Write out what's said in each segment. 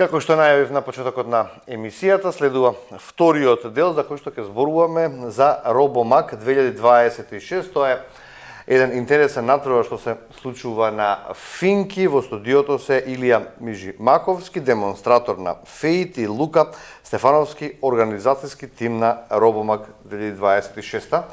Како што најавив на почетокот на емисијата, следува вториот дел за кој што ќе зборуваме за RoboMag 2026. Тоа е еден интересен натпревар што се случува на Финки. Во студиото се Илија Мижимаковски, демонстратор на Фейт, и Лука Стефановски, организацијски тим на RoboMag 2026.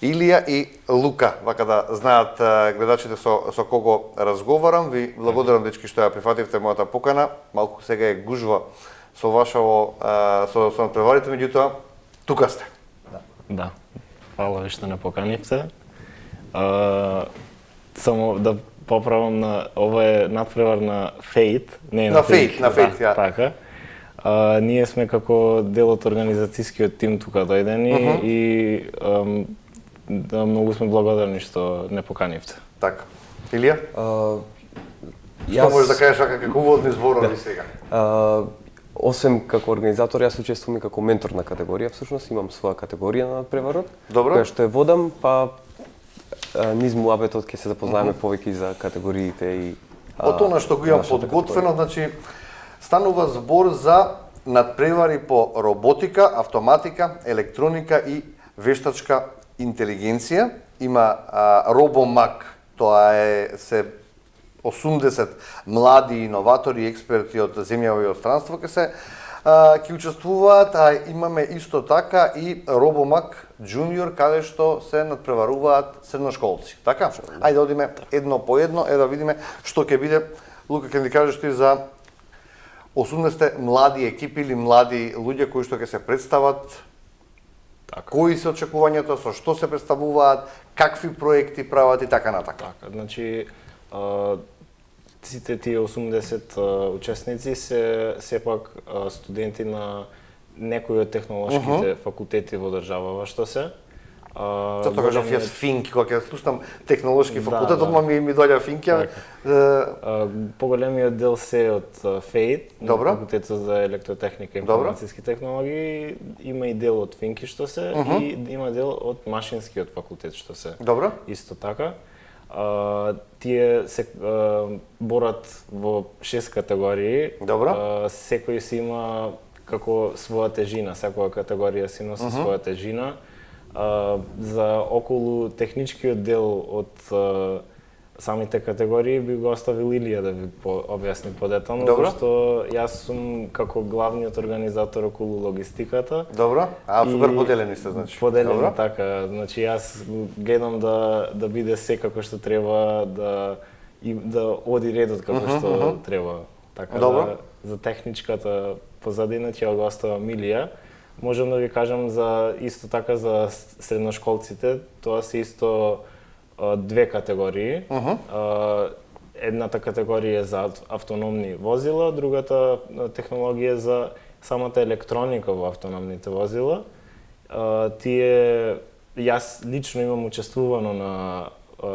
Илија и Лука, вака да знаат гледачите со кого разговарам. Ви благодарам, дечки, што ја прифативте мојата покана. Малку сега е гужва со вашаво со надпреварите, меѓутоа тука сте. Да. Фала ви што не поканивте. Само да поправам, на ова е надпревар на Фейт, не на Фейт, ја. Така. Ние сме како дел од организацијскиот тим тука дојдени и да, многу сме благодарни што не поканивте. Така. Илија? Што можеш да кажеш како уводни зборови сега? Освен како организатор, јас учествувам и како ментор на категорија. Всушност имам своја категорија на надпреварот, која што ја водам, па низ муабетот ќе се запознаеме повеќе за категориите и од она што го имам подготвено, значи станува збор за надпревари по роботика, автоматика, електроника и вештачка интелигенција. Има RoboMag, тоа е се 80 млади иноватори и експерти од земјава и од странство ќе учествуваат, а имаме исто така и RoboMag Junior, каде што се надпреваруваат средношколци. Така? Ајде одиме едно по едно, да видиме што ќе биде. Лука, ќе ни кажеш ти за 80 млади екипи или млади луѓе кои што ќе се представат. Така. Кои се очекувањата, со што се представуваат, какви проекти прават и така натака. Така, значи сите тие 80 учесници се сепак студенти на некои од технолошките факултети во државава што се. Зато кажав јас Финки, кога ќе слушам технолошки факултет, одма ми доаѓа Финки. Поголемиот дел се од Фейт, факултетот за електротехника и информацијски технологии, има и дел од Финки што се, и има дел од машинскиот факултет што се. Добро. Исто така. Тие се борат во 6 категории. Добро. Секој си има како своја тежина, секоја категорија си носи своја тежина. За околу техничкиот дел од самите категории би го оставил Илија да ви објасни подетално, зашто јас сум како главниот организатор околу логистиката. Добро. Супер поделени сте, значи. Поделени, така. Значи јас гледам да биде се како што треба, да оди редот како што треба. Така да, за техничката позадина ќе го оставам Илија. Можам да ви кажам за исто така за средношколците, тоа се исто две категории. Едната категорија е за автономни возила, другата технологија за самата електроника во автономните возила. Јас лично имам учествувано на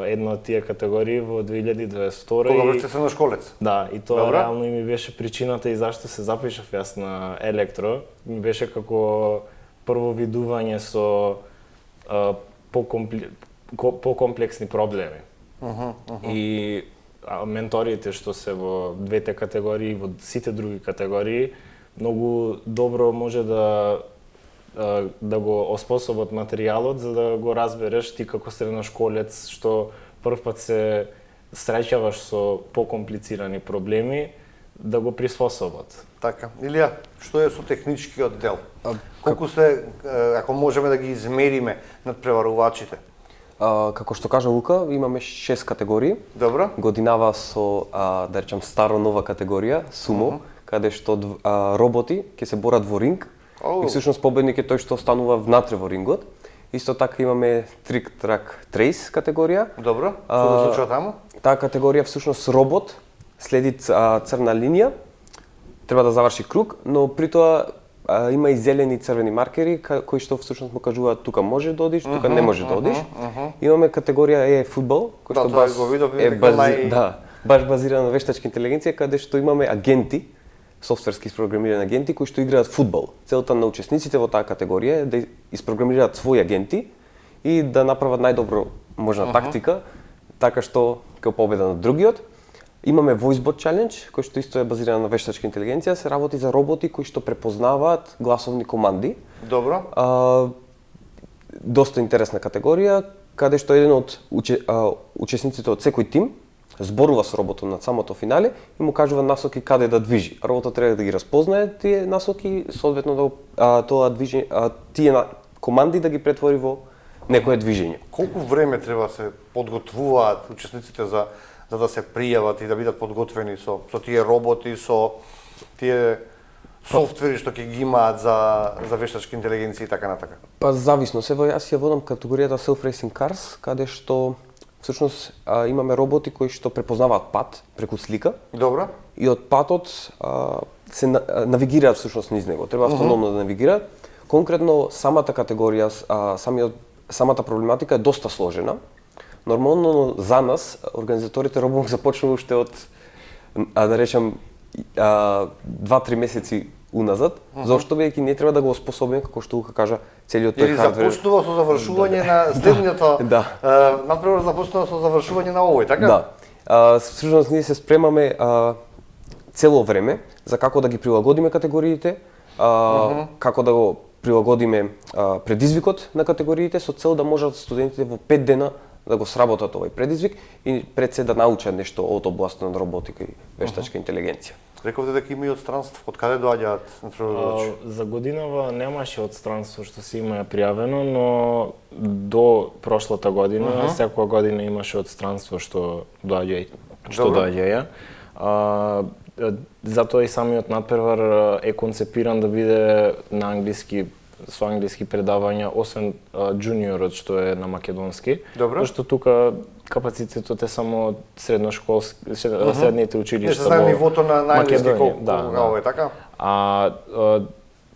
една од тие категории во 2022. Кога беше средношколец? Да, и тоа реално ми беше причината и зашто се запишав јас на електро. Ми беше како прво видување со покомплексни проблеми. И менторите што се во двете категории, во сите други категории, многу добро може да го оспособат материјалот за да го разбереш ти како средношколец што првпат се среќаваш со покомплицирани проблеми, да го приспособат. Така. Илија, што е со техничкиот дел? Колку се, ако можеме да ги измериме надпреварувачите? Како што кажа Лука, имаме 6 категории. Добро. Годинава со, да речам, старо-нова категорија, сумо, каде што роботи ќе се борат во ринг. И всушност победник е тој што останува внатре во рингот. Исто така имаме Trick Track Trace категорија. Добро. Што се случува таму? Таа категорија всушност робот следи црна линија, треба да заврши круг, но при тоа има и зелени и црвени маркери кои што всушност му кажуваат тука може да одиш, тука не може да одиш. Имаме категорија е фудбал, кој што баш базирана на вештачка интелигенција, каде што имаме агенти, софтверски isprogramирани агенти кои што играат фудбал. Целта на учесниците во таа категорија е да isprogramираат своји агенти и да направат најдобро можна тактика, така што ќе победа на другиот. Имаме VoiceBot Challenge, кој што исто е базиран на вештачка интелигенција, се работи за роботи кои што препознаваат гласовни команди. Добро. Доста интересна категорија, каде што еден од учесниците од секој тим зборува со роботот на самото финале и му кажува насоки каде да движи. Роботот треба да ги разпознае тие насоки, соодветно да тоа движење, тие команди да ги претвори во некое движење. Колку време треба да се подготвуваат учесниците за да се пријават и да бидат подготвени со тие роботи, со тие софтвери што ќе ги имаат за вештачка интелигенција и така натака? Па зависно, јас ја водам категоријата Self-Racing Cars, каде што всушност имаме роботи кои што препознаваат пат преку слика. Добро. И од патот се навигираат всушност низ него. Треба автономно да навигираат. Конкретно самата категорија, самата проблематика е доста сложена. Нормално за нас организаторите робот започнува уште од да речем 2-3 месеци уназад, зашто веќе не треба да го оспособиме, како што Лука кажа, целиот тој хардвер. Или започнува со завршување на следниото, например започнува со завршување на овој, така? Да. Всушност ние се спремаме цело време за како да ги прилагодиме категориите, како да го прилагодиме предизвикот на категориите со цел да можат студентите во 5 дена да го сработат овој предизвик и пред се да научат нешто од областа на роботика и вештачка интелигенција. Рековте дека има и од странство, од каде доаѓаат на преводачи? За годинава немаше од странство што се има пријавено, но до прошлата година, секоја година имаше од странство што доаѓа. Затоа и самиот надпревар е концепиран да биде на англиски, со англиски предавања, освен джуниорот што е на македонски. Добро. Зашто тука капацитетот е само средните училишта во нивото на англиски колку е така?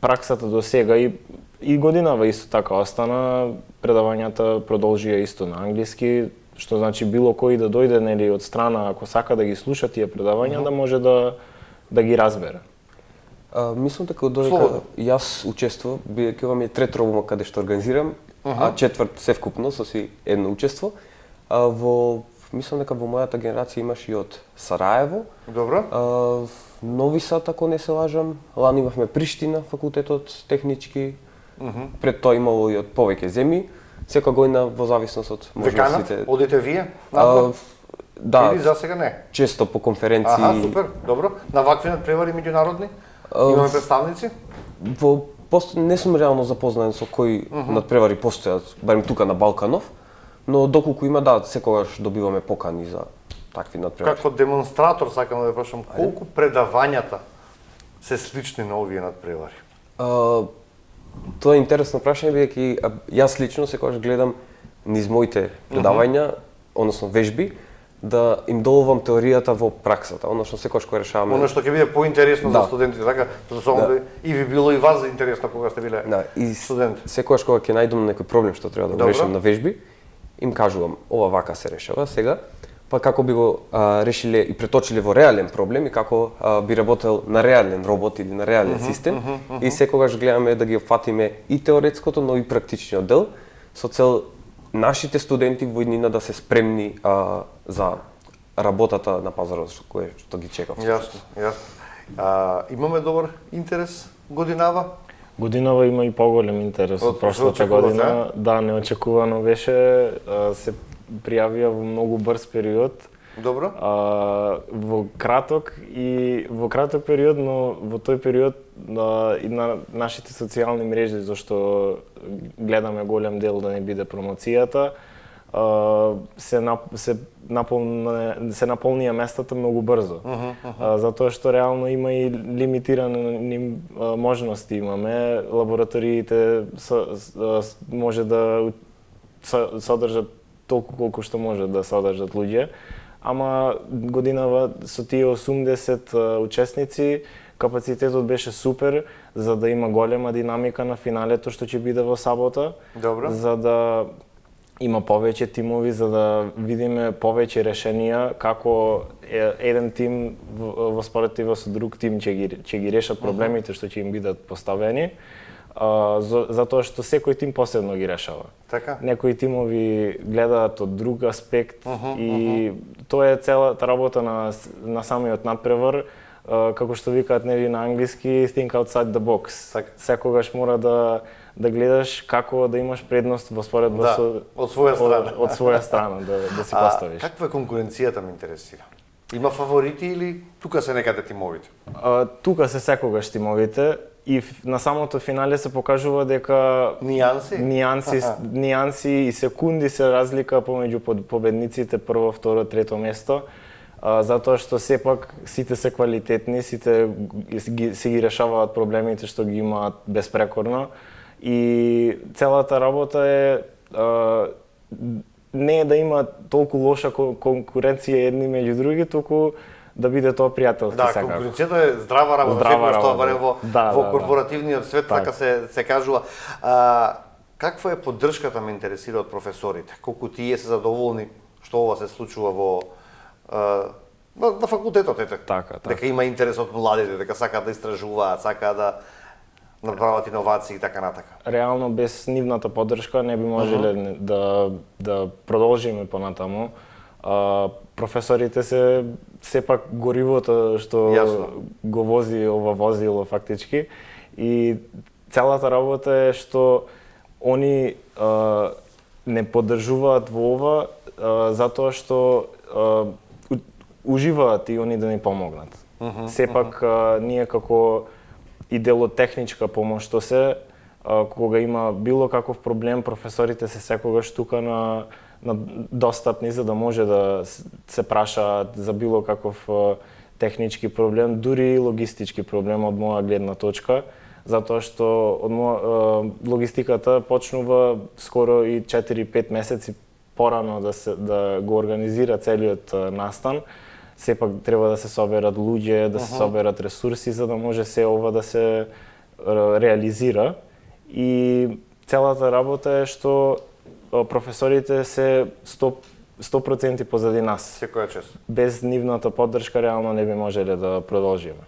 Праксата до сега и годинава исто така остана, предавањата продолжија исто на англиски, што значи било кој да дојде нели од страна ако сака да ги слуша тие предавања да може да ги разбере. Мислам дека додека јас учествував, бидејќи ова ми е трет робома каде што организирам, а четврт севкупно со си едно учество. Мислам дека во мојата генерација имаш и од Сараево. Добро. Нови Сад, ако не се лажам. Лани имавме Приштина, факултетот технички. Пред тоа имало и од повеќе земји. Секоја година во зависност од можностите. Веканат, одите вие? Да. Или за сега не? Често по конференции. Супер, добро. На вакви надпревари меѓународни? Имаме представници? Не сум реално запознаен со кои надпревари постојат, барем тука на Балканов, но доколку има, секогаш добиваме покани за такви надпревари. Како демонстратор сакам да ве прашам, колку предавањата се слични на овие надпревари? Тоа е интересно прашање, бидејќи јас лично секогаш гледам низ моите предавања, односно вежби, да им доловам теоријата во праксата, односно секогаш кога решаваме. Оно што ќе биде поинтересно за студентите, така? И ви било и вас интересно кога сте биле студент. Секогаш кога ќе најдам некој проблем што треба да го решам на вежби, им кажувам, ова вака се решава сега, па како би го решиле и преточиле во реален проблем и како би работел на реален робот или на реален систем. И секогаш гледаме да ги опфатиме и теоретското, но и практичниот дел, со цел нашите студенти во иднина да се спремни за работата на пазарот што ги чека. Јасно. Имаме добар интерес годинава? Годинава има и поголем интерес од прошлата година. Да, неочекувано беше, се пријавија во многу брз период. Добро. Во краток период, но во тој период и на нашите социјални мрежи, зашто гледаме голем дел да не биде промоцијата, се наполнија местата многу брзо. Затоа што реално има и лимитирани можности имаме. Лабораториите може да содржат толку колку што може да содржат луѓе. Ама годинава со тие 80 учесници капацитетот беше супер за да има голема динамика на финалето што ќе биде во сабота. Добро. За да има повеќе тимови, за да видиме повеќе решенија како еден тим во споредба со друг тим ќе ги решат проблемите што ќе им бидат поставени. затоа што секој тим посебно ги решава. Така? Некои тимови гледаат од друг аспект и тоа е целата работа на самиот надпревар, како што викаат нели на англиски think outside the box. Така. Секогаш мора да гледаш како да имаш предност во споредба со од своја страна. Од своја страна да се поставиш. Каква е конкуренцијата ме интересира? Има фаворити или тука се некаде тимовите? Тука се секогаш тимовите и на самото финале се покажува дека нијанси и секунди се разлика помеѓу победниците прво, второ, трето место, затоа што сепак сите се квалитетни, сите си ги решаваат проблемите што ги имаат безпрекорно и целата работа е не е да има толку лоша конкуренција едни меѓу други, туку да биде тоа пријателски секако. секако. Конкуренцијата е здрава работа, што барем во корпоративниот свет, така се кажува. Каква е поддршката, ме интересира, од професорите? Колку тие се задоволни што ова се случува на факултетот, Така. дека има интерес од младите, дека сакаат да истражуваат, сакаат да направат иновации и така натака. Реално без нивната поддршка не би можеле да продолжиме понатаму. Професорите се сепак горивото што го вози ова возило фактички и целата работа е што они не поддржуваат во ова затоа што уживаат и они да ни помогнат. Сепак ние како и делотехничка помош што се кога има било каков проблем, професорите се секогаш тука на достапни за да може да се прашаат за било каков технички проблем, дури и логистички проблем од моја гледна точка, затоа што логистиката почнува скоро и 4-5 месеци порано да го организира целиот настан. Сепак треба да се соберат луѓе, да се соберат ресурси за да може се ова да се реализира. И целата работа е што професорите се 100% позади нас. Секоја чест. Без нивната поддршка реално не би можеле да продолжиме.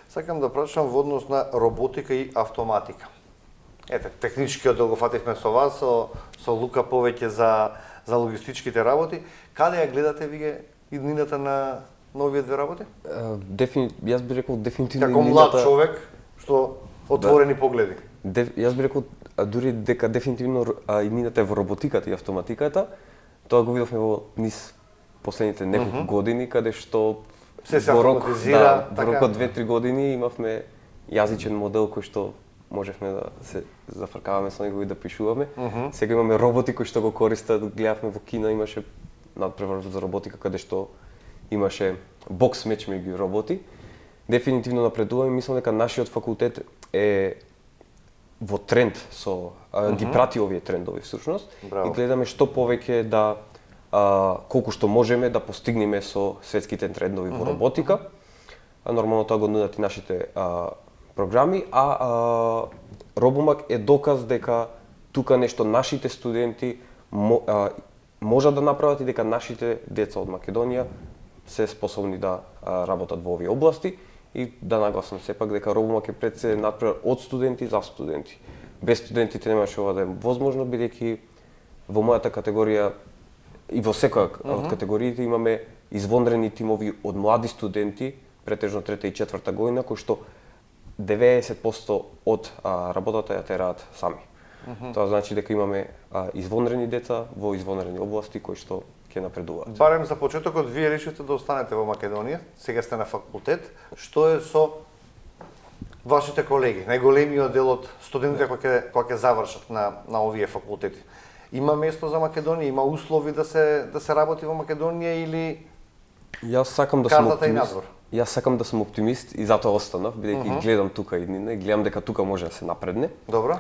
Сакам да прашам во однос на роботика и автоматика. Техничкиот дел го фативме со вас, со Лука повеќе за логистичките работи. Каде ја гледате вие иднината на овие две работи? Јас би рекол дефинитивно како млад човек што отворени погледи. Јас би рекол дури дека дефинитивно иднината е во роботиката и автоматиката. Тоа го видовме во низ последните неколку години каде што во рок од 2-3 години имавме јазичен модел кој што можевме да се зафркаваме со него и да пишуваме. Сега имаме роботи кои што го користат, гледавме во кино, имаше надпревар за роботика каде што имаше бокс меч меѓу роботи. Дефинитивно напредуваме, мислам дека нашиот факултет е во тренд со ги прати овие трендови всушност и гледаме што повеќе да колку што можеме да постигнеме со светските трендови во роботика. Нормално тоа го нудат и нашите програми, Робомак е доказ дека тука нешто нашите студенти можат да направат и дека нашите деца од Македонија се способни да работат во овие области и да нагласам сепак дека Робомак е пред се надпревар од студенти за студенти. Без студентите немаше ова да е возможно, бидејќи во мојата категорија и во секоја од категориите имаме извонредни тимови од млади студенти, претежно трета и четврта година, кои што 90% од работата ја тераат сами. Тоа значи дека имаме извонредни деца во извонредни области кои што ќе напредуваат. Барем за почетокот вие решите да останете во Македонија, сега сте на факултет. Што е со вашите колеги, најголемиот дел од студентите кои ќе завршат на овие факултети? Има место за Македонија, има услови да се работи во Македонија или Јас сакам да сум оптимист. Јас сакам да сум оптимист и затоа останав, бидејќи гледам тука иднина и гледам дека тука може да се напредне. Добро.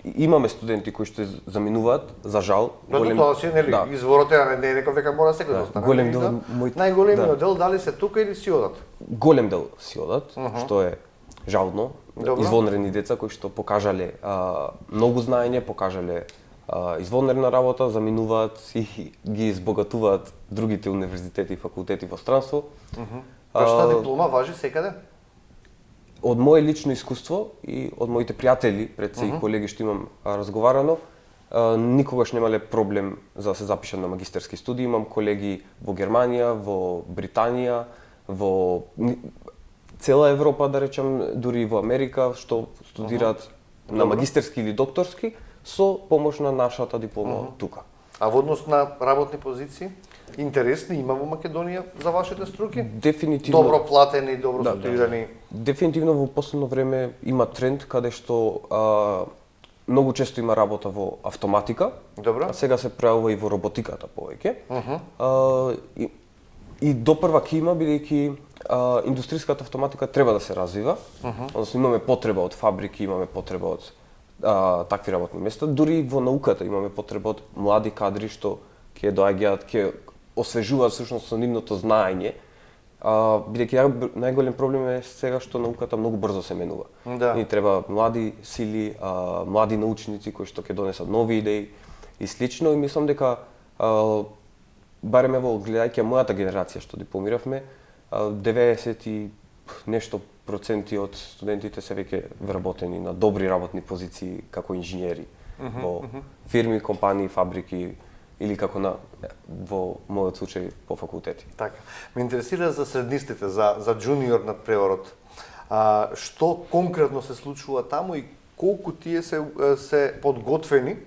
Имаме студенти кои што заминуваат, за жал. Тоа си нели изворот е не е некој дека мора секој да остане. Голем дел најголемиот дел дали се тука или си одат? Голем дел си одат, што е жално. Извонредни деца кои што покажале многу знаење, покажале извонредна работа, заминуваат и ги избогатуваат другите универзитети и факултети во странство. Вашата диплома важи секаде? од мое лично искуство и од моите пријатели, пред се и колеги што имам разговарано, никогаш немале проблем за да се запишат на магистерски студии. Имам колеги во Германија, во Британија, во цела Европа, да речем, дури и во Америка, што студираат на магистерски или докторски, со помош на нашата диплома тука. А во однос на работни позиции, интересни има во Македонија за вашите струки? Дефинитивно. Добро платени, добро структурирани. Дефинитивно во последно време има тренд каде што многу често има работа во автоматика, Добро. а сега се пројавува и во роботиката повеќе. И допрва ќе има, бидејќи индустријската автоматика треба да се развива, односно имаме потреба од фабрики, имаме потреба од такви работни места, дури и во науката имаме потреба од млади кадри што ќе доаѓаат, ќе освежуваат всушност со нивното знаење, бидејќи најголем проблем е сега што науката многу брзо се менува. Да. Ни треба млади сили, млади научници кои што ќе донесат нови идеи и слично, и мислам дека барем ево гледајќи мојата генерација што дипломиравме, 90 и нешто проценти од студентите се веќе вработени на добри работни позиции како инженери во фирми, компании, фабрики или како во мојот случај по факултети. Така. Ме интересира за среднистите, за джуниор надпреварот. Што конкретно се случува таму и колку тие се подготвени,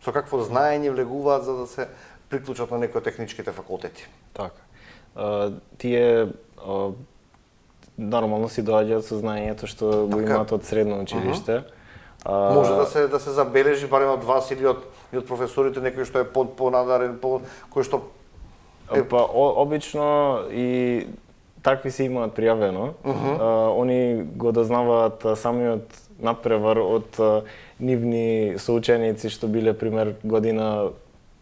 со какво знаење влегуваат за да се приклучат на некои од техничките факултети? Така. Тие нормално си доаѓаат со знаењето што го имаат од средно училиште. Може да се забележи барем од вас или од професорите некој што е понадарен, кој што Па обично и такви се имаат пријавено. Они го дознаваат самиот надпревар од нивни соученици што биле пример година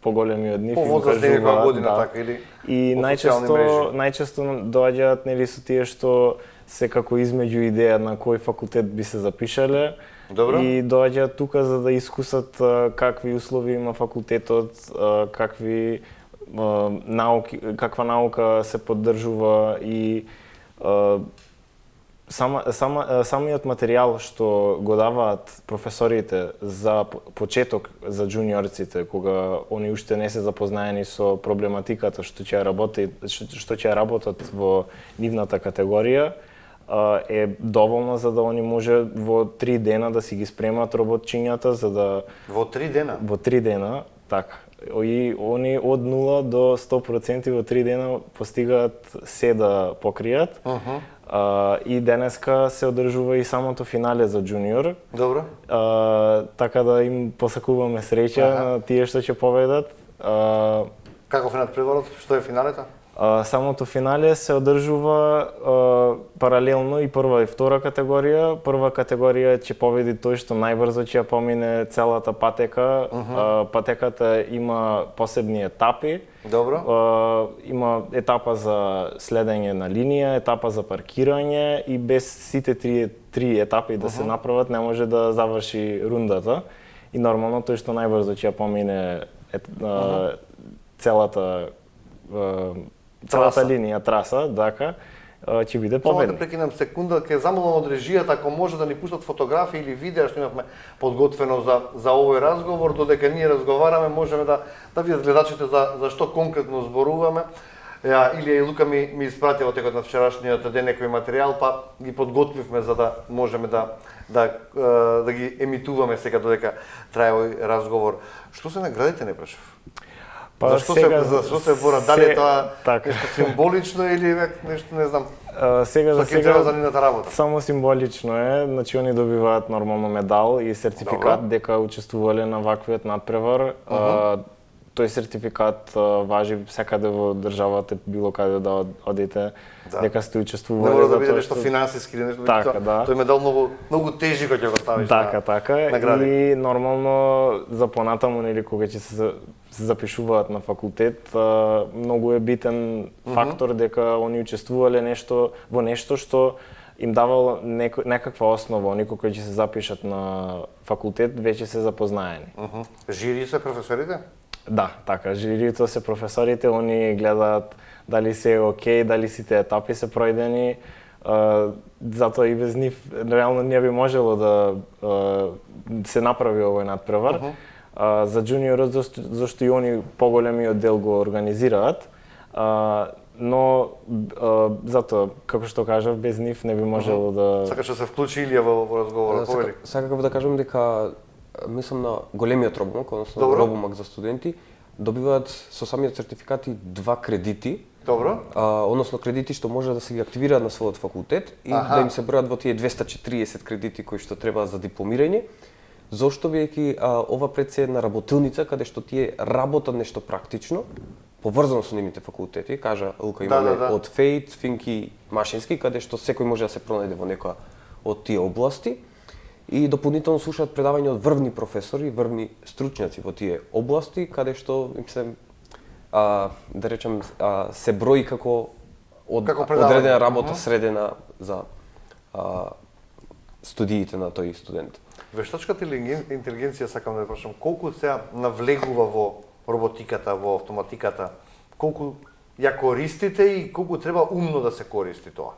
поголеми од нив, возраст некоја година така или и најчесто доаѓаат нели со тие што се како измеѓу идеја на кој факултет би се запишале. Добро. И доаѓаат тука за да искусат какви услови има факултетот, какви науки, каква наука се поддржува и самиот материјал што го даваат професорите за почеток за джуниорците, кога они уште не се запознаени со проблематиката што ќе работат во нивната категорија, е доволно за да они може во 3 дена да си ги спремат роботчињата за да во 3 дена. Во 3 дена, така. И они од 0 до 100% во 3 дена постигаат се да покријат. И денеска се одржува и самото финале за джуниор. Добро. Така да им посакуваме среќа на тие што ќе победат. Каков е надпреварот? Што е финалето? Самото финале се одржува паралелно и прва и втора категорија. Прва категорија ќе победи тој што најбрзо ќе ја помине целата патека. Патеката има посебни етапи. Добро. Има етапа за следење на линија, етапа за паркирање и без сите три етапи да се направат не може да заврши рундата. И нормално тој што најбрзо ќе ја помине целата линија, траса, така, ќе биде победник. Само да прекинам секунда, ќе замолам од режијата ако може да ни пуштат фотографии или видеа што имавме подготвено за овој разговор, додека ние разговараме, можеме да видат гледачите за што конкретно зборуваме. Илија и Лука ми испратија во текот на вчерашниот ден некој материјал, па ги подготвивме за да можеме да ги емитуваме сега додека трае овој разговор. Што се наградите, не прашав? Зашто се бора? Дали тоа нешто символично или нешто, не знам, сега за сега за нивната работа? Само символично е, значи они добиваат нормално медал и сертификат дека учествувале на ваквиот надпревар. Тој сертификат важи секаде во државата, било каде да одите, дека сте учествувале. Не мора да биде нешто финансиски или нешто, тој медал многу тежи кога ќе го ставиш така. награди. И нормално за понатаму, нели, кога ќе се запишуваат на факултет, многу е битен фактор дека они учествувале во нешто што им давало некаква основа. Они кога ќе се запишат на факултет, веќе се запознаени. Жири се професорите? Да, така, жирито се професорите, они гледаат дали се е окей, дали сите етапи се пројдени, затоа и без нив реално не би можело да се направи овој надпревар. За джуниорот зашто и они поголемиот дел го организираат, но затоа, како што кажав, без нив не би можело да... Сакаш да се вклучи Илија во разговорот, повели? Сакав да кажам дека мислам на големиот робомак, односно робомак за студенти, добиваат со самиот сертификати 2 кредити. Добро. Односно кредити што може да се ги активираат на својот факултет и да им се бројат во тие 240 кредити кои што треба за дипломирање. Зошто бидејќи ова пред се една работилница каде што тие работат нешто практично, поврзано со нивните факултети, кажа Лука, имаме од ФЕИТ, Финки, Машински, каде што секој може да се пронајде во некоја од тие области и дополнително слушаат предавања од врвни професори, врвни стручњаци во тие области, каде што им се да речем се брои како одредена работа средена за студиите на тој студент. Вештачката интелигенција, сакам да прашам, колку сега навлегува во роботиката, во автоматиката, колку ја користите и колку треба умно да се користи тоа?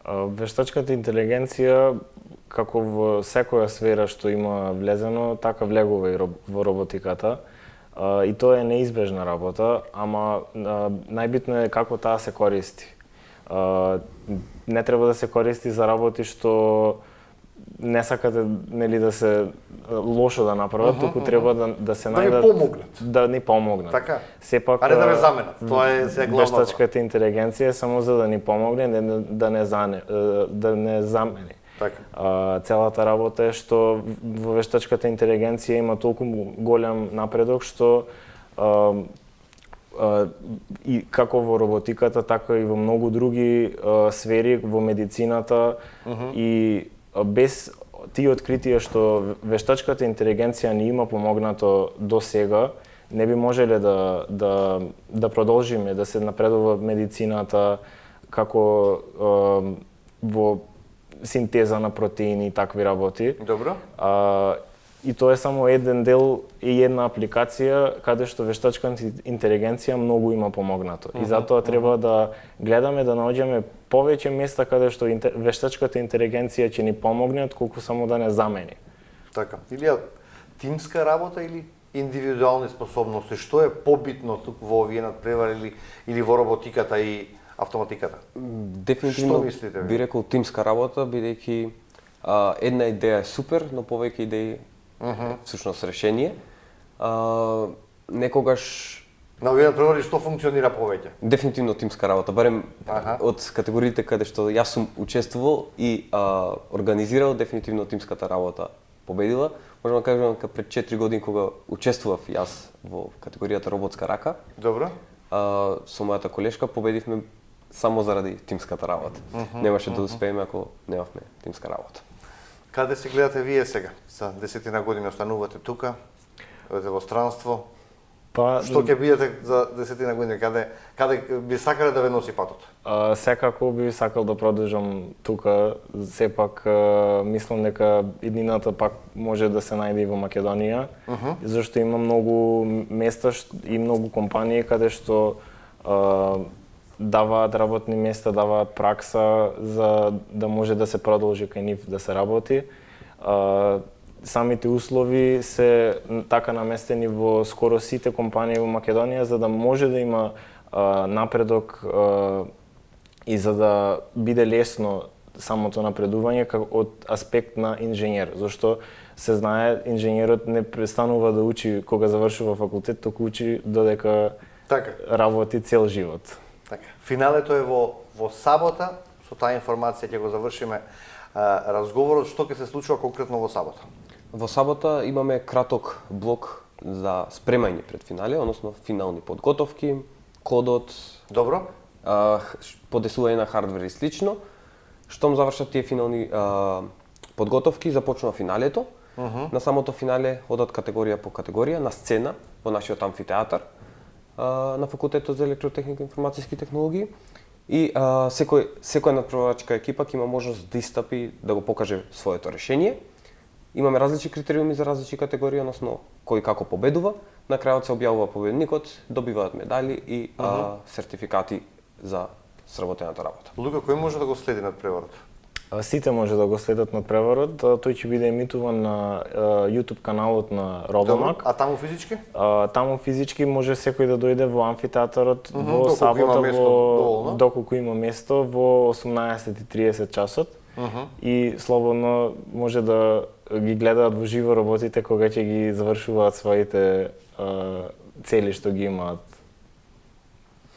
Вештачката интелигенција, како во секоја сфера што има влезено, така влегува и во роботиката. И тоа е неизбежна работа, ама најбитно е како таа се користи. Не треба да се користи за работи што не сакате нели да се лошо да направат, туку треба да се најдат да ни помогнат. Така. Сепак а не да ве заменат. Тоа е се главното. Вештачката интелигенција е само за да ни помогне, да не замени. Така. Целата работа е што во вештачката интелигенција има толку голем напредок што и како во роботиката, така и во многу други сфери, во медицината и без тие откритија што вештачката интелигенција ни има помогнато до сега, не би можеле да продолжиме, да се напредува медицината, како во синтеза на протеини и такви работи. Добро. И тоа е само еден дел и една апликација каде што вештачката интелигенција многу има помогнато. И затоа треба да гледаме да наоѓаме повеќе места каде што вештачката интелигенција ќе ни помогне, колку само да не замени. Така. Или тимска работа или индивидуални способности, што е побитно тук во овие надпревари или во роботиката и автоматиката? Дефинитивно би рекол тимска работа, бидејќи една идеја е супер, но повеќе идеи всушност решение. Некогаш на овие надпревари што функционира повеќе? Дефинитивно тимска работа, барем од категориите каде што јас сум учествувал и организирал, дефинитивно тимската работа победила. Можам да кажам дека пред 4 години кога учествував јас во категоријата роботска рака. Добро. Со мојата колешка победивме само заради тимската работа. Немаше да успееме ако немавме тимска работа. Каде се гледате вие сега? За 10 години останувате тука, одите во странство. Што ќе бидете за 10 години? Каде би сакале да ве носи патот? Секако би сакал да продолжам тука. Сепак мислам дека иднината пак може да се најде и во Македонија, зашто има многу места и многу компании каде што даваат работни места, даваат пракса за да може да се продолжи кај нив да се работи. Самите услови се така наместени во скоро сите компании во Македонија за да може да има напредок и за да биде лесно самото напредување од аспект на инженер, зашто се знае инженерот не престанува да учи кога завршува факултет, туку учи додека работи цел живот. Така. Финалето е во сабота, со таа информација ќе го завршиме разговорот. Што ќе се случува конкретно во сабота? Во сабота имаме краток блок за спремање пред финале, односно финални подготовки, кодот. Добро. Подесување на хардвер и слично. Штом завршат тие финални подготовки, започнува финалето. На самото финале одат категорија по категорија на сцена во нашиот амфитеатар на факултетот за електротехника и информациски технологии и секоја надпреварачка екипа ќе има можност да истапи да го покаже своето решение. Имаме различни критериуми за различни категории, односно кој како победува. На крајот се објавува победникот, добиваат медали и сертификати за сработената работа. Лука, кој може да го следи надпреварот? Сите може да го следат надпреварот, тој ќе биде емитуван на YouTube каналот на Робомак. А таму физички? Таму физички може секој да дојде во амфитеатарот во доколку сабота има место, доволно. доколку има место во 18:30 часот. И слободно може да ги гледаат во живо роботите кога ќе ги завршуваат своите цели што ги имаат.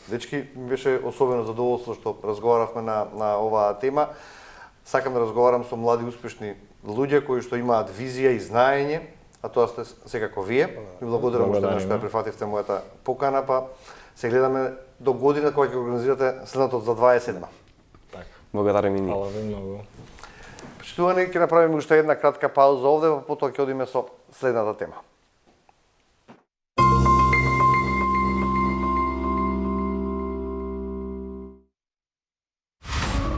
Дечки, ми беше особено задоволство што разговаравме на оваа тема. Сакам да разговарам со млади успешни луѓе кои што имаат визија и знаење, а тоа сте секако вие. Ви благодарам уште еднаш што ја прифативте мојата покана, па се гледаме до година кога ќе организирате следното за 27-ма. Така. Благодарам и ние. Фала ви многу. Почитувани, ќе направиме уште една кратка пауза овде, па потоа ќе одиме со следната тема.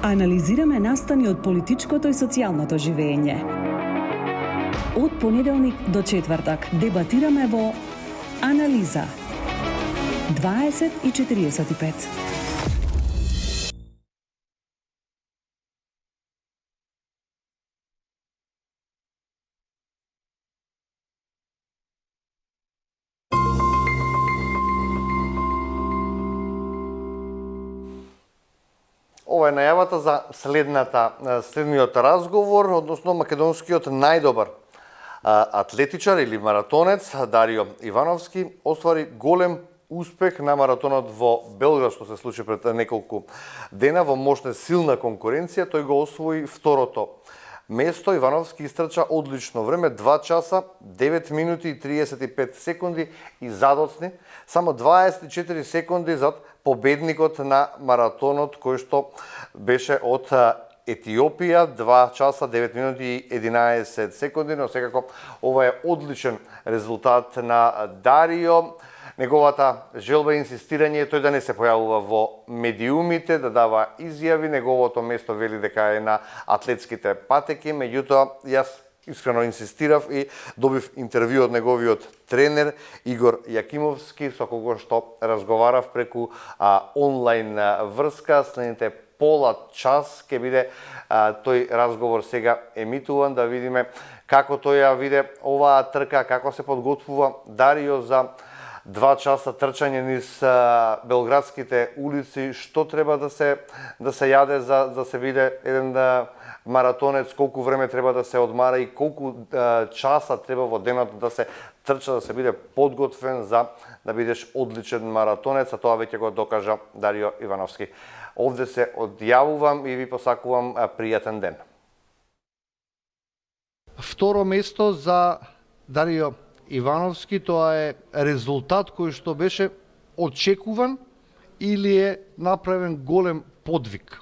Анализираме настани од политичкото и социјалното живење. Од понеделник до четвртак дебатираме во Анализа 20:45. Ова е најавата за следниот разговор, односно македонскиот најдобар атлетичар или маратонец Дарио Ивановски оствари голем успех на маратонот во Белград, што се случи пред неколку дена во мощна силна конкуренција. Тој го освои второто место. Ивановски истрча одлично време, 2 часа, 9 минути и 35 секунди и задоцни, само 24 секунди зад победникот на маратонот кој што беше од Етиопија, 2 часа, 9 минути и 11 секунди, но секако ова е одличен резултат на Дарио. Неговата желба и инсистирање е тој да не се појавува во медиумите, да дава изјави. Неговото место вели дека е на атлетските патеки, меѓутоа јас искрено инсистирав и добив интервју од неговиот тренер Игор Јакимовски, со кого што разговарав преку онлайн врска. Следните пола час ќе биде тој разговор сега емитуван, да видиме како тој ја виде оваа трка, како се подготвува Дарио за 2 часа трчање низ белградските улици, што треба да се јаде за да се биде еден маратонец, колку време треба да се одмара и колку часа треба во денот да се трча, да се биде подготвен за да бидеш одличен маратонец, а тоа веќе го докажа Дарио Ивановски. Овде се одјавувам и ви посакувам пријатен ден. Второ место за Дарио Ивановски, тоа е резултат кој што беше очекуван или е направен голем подвиг?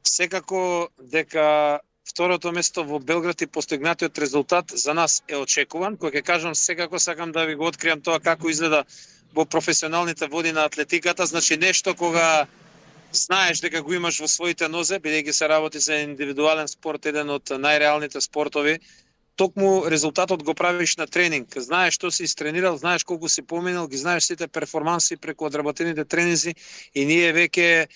Секако дека второто место во Белград и постигнатиот резултат за нас е очекуван. Кој ќе кажам, секако сакам да ви го откриам тоа како изгледа во професионалните води на атлетиката. Значи нешто кога знаеш дека го имаш во своите нозе, бидејќи се работи за индивидуален спорт, еден од најреалните спортови, токму резултатот го правиш на тренинг. Знаеш што си истренирал, знаеш колку си поминал, ги знаеш сите перформанси преку одработените тренинзи и ние веќе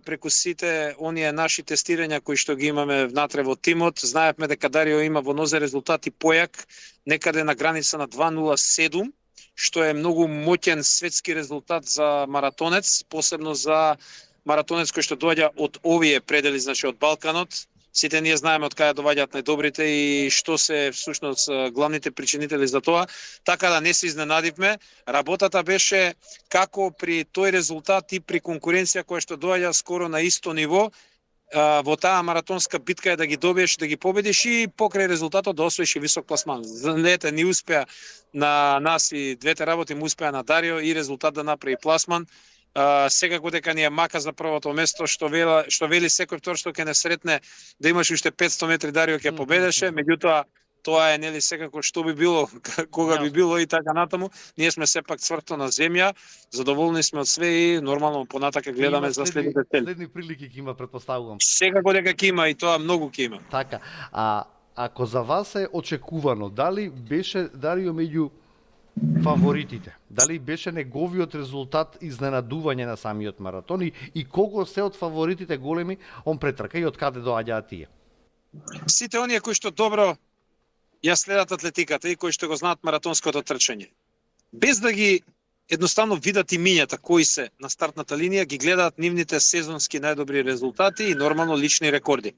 преку сите оние наши тестирања кои што ги имаме внатре во тимот, знаевме дека Дарио има во нозе резултати појак, некаде на граница на 2:07, што е многу моќен светски резултат за маратонец, посебно за маратонец кој што доаѓа од овие предели, значи од Балканот. Сите ние знаеме од каде доаѓаат најдобрите и што се всушност главните причинители за тоа, така да не се изненадивме. Работата беше како при тој резултат и при конкуренција која што доаѓа скоро на исто ниво, во таа маратонска битка е да ги добиеш, да ги победиш и покрај резултатот да освоиш и висок пласман. Знаете, ни успеа на нас и двете работи му успеа на Дарио и резултат да направи пласман. Секако дека ни е мака за првото место, што вели секој втор што ќе не сретне да имаш уште 500 метри Дарио ќе победеше, меѓутоа тоа е нели секако што би било, кога би било и така натаму. Ние сме сепак цврто на земја, задоволни сме од све и нормално понатака гледаме за следните цели. Следни прилики ќе има, претпоставувам. Секако дека ќе има и тоа многу ќе има. Така, ако за вас е очекувано, дали беше Дарио меѓу фаворитите? Дали беше неговиот резултат изненадување на самиот маратон и кого се од фаворитите големи он претрка и од каде доаѓаат тие? Сите оние кои што добро ја следат атлетиката и кои што го знаат маратонското трчање, без да ги едноставно видат имињата кои се на стартната линија, ги гледаат нивните сезонски најдобри резултати и нормално лични рекорди.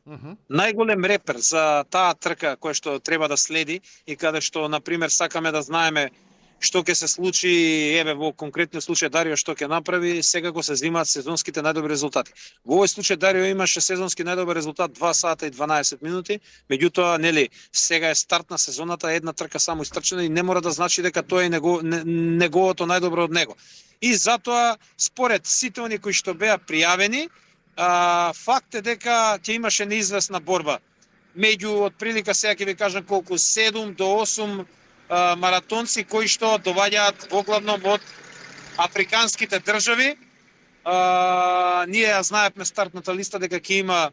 Најголем репер за таа трка која што треба да следи и каде што, например, сакаме да знаеме што ќе се случи, еве во конкретниот случај Дарио што ќе направи, секако се земаат сезонските најдобри резултати. Во овој случај Дарио имаше сезонски најдобар резултат 2 сата и 12 минути, меѓутоа нели сега е старт на сезоната, една трка само истрчена и не мора да значи дека тоа е неговото најдобро од него. И затоа според сите оние кои што беа пријавени, факт е дека ќе имаше неизвестна борба меѓу отприлика, сега ќе ви кажам колку, 7 до 8 маратонци кои што доваѓаат воглавном од африканските држави. Ние ја знаевме стартната листа дека ќе има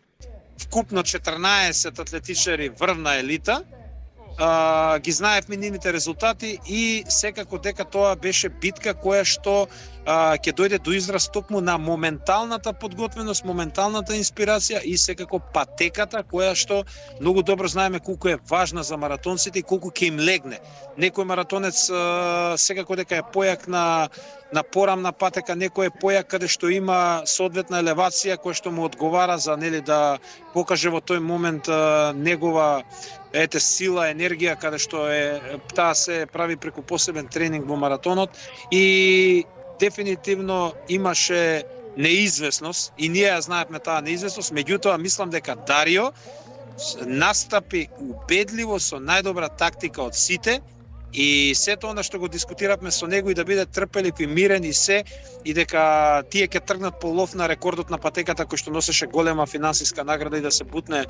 вкупно 14 атлетичари врвна елита. Ги знаевме нивните резултати и секако дека тоа беше битка која што ќе дојде до израз токму на моменталната подготвеност, моменталната инспирација и секако патеката која што многу добро знаеме колку е важна за маратонците и колку ќе им легне. Некој маратонец секако дека е појак на порамна патека, некој е појак каде што има соодветна елевација која што му одговара за нели да покаже во тој момент негова сила, енергија, каде што таа се прави преку посебен тренинг во маратонот и дефинитивно имаше неизвестност и ние ја знаевме таа неизвестност, меѓутоа мислам дека Дарио настапи убедливо со најдобра тактика од сите и сето она што го дискутиравме со него и да биде трпелив и мирен и се, и дека тие ќе тргнат по лов на рекордот на патеката кој што носеше голема финансиска награда и да се бутне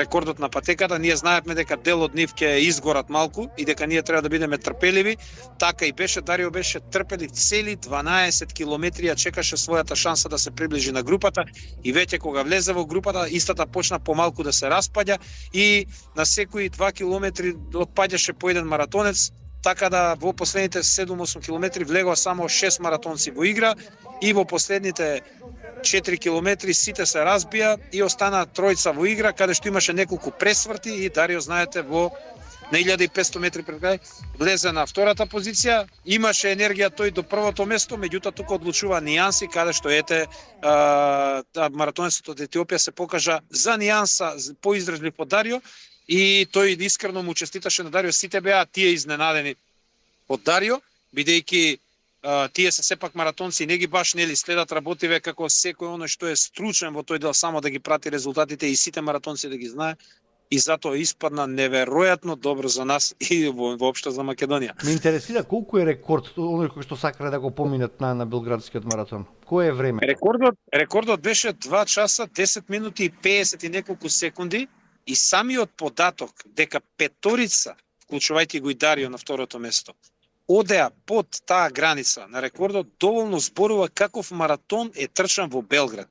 рекордот на патеката. Ние знаевме дека дел од нив ќе изгорат малку и дека ние треба да бидеме трпеливи. Така и беше, Дарио беше трпелив цели 12 километри, ја чекаше својата шанса да се приближи на групата и веќе кога влезе во групата, истата почна помалку да се распаѓа и на секои 2 километри отпаѓаше по еден маратонец, така да во последните 7-8 километри влегоа само 6 маратонци во игра и во последните 4 километри сите се разбија и останаа тројца во игра, каде што имаше неколку пресврти и Дарио, знаете, на 1500 метри пред крај влезе на втората позиција, имаше енергија тој до првото место, меѓутоа тука одлучува нијанси, каде што маратонецот од Етиопија се покажа за нијанса поиздржлив од Дарио и тој искрено му честиташе на Дарио. Сите беа тие изненадени од Дарио, бидејќи тие се сепак маратонци и не ги баш нели следат работиве како секој оној што е стручен во тој дел само да ги прати резултатите и сите маратонци да ги знае. И затоа испадна неверојатно добро за нас и воопшто за Македонија. Ме интересира колку е рекорд оној кој што сакале да го поминат на Белградскиот маратон. Кој е време? Рекордот беше 2 часа 10 минути и 50 и неколку секунди и самиот податок дека петорица, вклучувајќи го и Дарио на второто место, одеа под таа граница на рекордот, доволно зборува каков маратон е трчан во Белград.